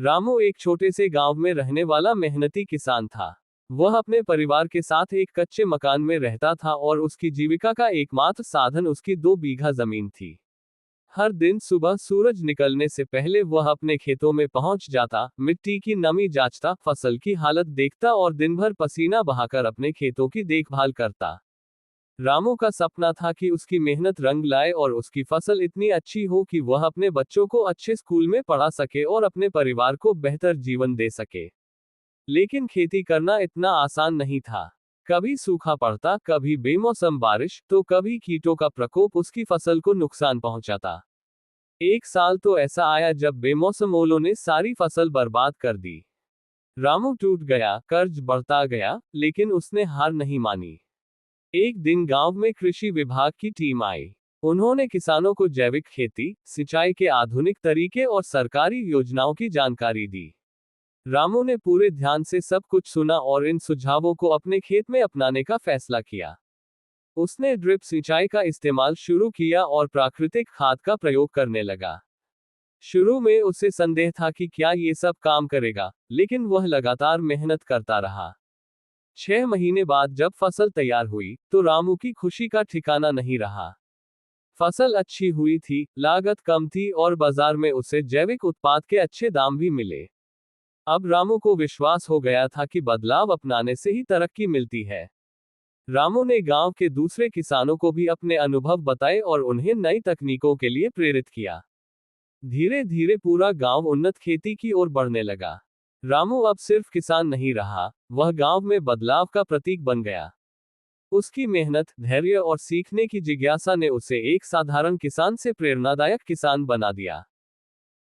रामू एक छोटे से गांव में रहने वाला मेहनती किसान था। वह अपने परिवार के साथ एक कच्चे मकान में रहता था और उसकी जीविका का एकमात्र साधन उसकी 2 बीघा जमीन थी। हर दिन सुबह सूरज निकलने से पहले वह अपने खेतों में पहुंच जाता, मिट्टी की नमी जांचता, फसल की हालत देखता और दिन भर पसीना बहाकर अपने खेतों की देखभाल करता। रामू का सपना था कि उसकी मेहनत रंग लाए और उसकी फसल इतनी अच्छी हो कि वह अपने बच्चों को अच्छे स्कूल में पढ़ा सके और अपने परिवार को बेहतर जीवन दे सके। लेकिन खेती करना इतना आसान नहीं था। कभी सूखा पड़ता, कभी बेमौसम बारिश, तो कभी कीटों का प्रकोप उसकी फसल को नुकसान पहुंचाता। एक साल तो ऐसा आया जब बेमौसम ओलों ने सारी फसल बर्बाद कर दी। रामू टूट गया, कर्ज बढ़ता गया, लेकिन उसने हार नहीं मानी। एक दिन गांव में कृषि विभाग की टीम आई। उन्होंने किसानों को जैविक खेती, सिंचाई के आधुनिक तरीके और सरकारी योजनाओं की जानकारी दी। रामू ने पूरे ध्यान से सब कुछ सुना और इन सुझावों को अपने खेत में अपनाने का फैसला किया। उसने ड्रिप सिंचाई का इस्तेमाल शुरू किया और प्राकृतिक खाद का प्रयोग करने लगा। शुरू में उसे संदेह था कि क्या ये सब काम करेगा, लेकिन वह लगातार मेहनत करता रहा। 6 महीने बाद जब फसल तैयार हुई, तो रामू की खुशी का ठिकाना नहीं रहा। फसल अच्छी हुई थी, लागत कम थी और बाजार में उसे जैविक उत्पाद के अच्छे दाम भी मिले। अब रामू को विश्वास हो गया था कि बदलाव अपनाने से ही तरक्की मिलती है। रामू ने गांव के दूसरे किसानों को भी अपने अनुभव बताए और उन्हें नई तकनीकों के लिए प्रेरित किया। धीरे धीरे पूरा गांव उन्नत खेती की ओर बढ़ने लगा। रामू अब सिर्फ किसान नहीं रहा, वह गांव में बदलाव का प्रतीक बन गया। उसकी मेहनत, धैर्य और सीखने की जिज्ञासा ने उसे एक साधारण किसान से प्रेरणादायक किसान बना दिया।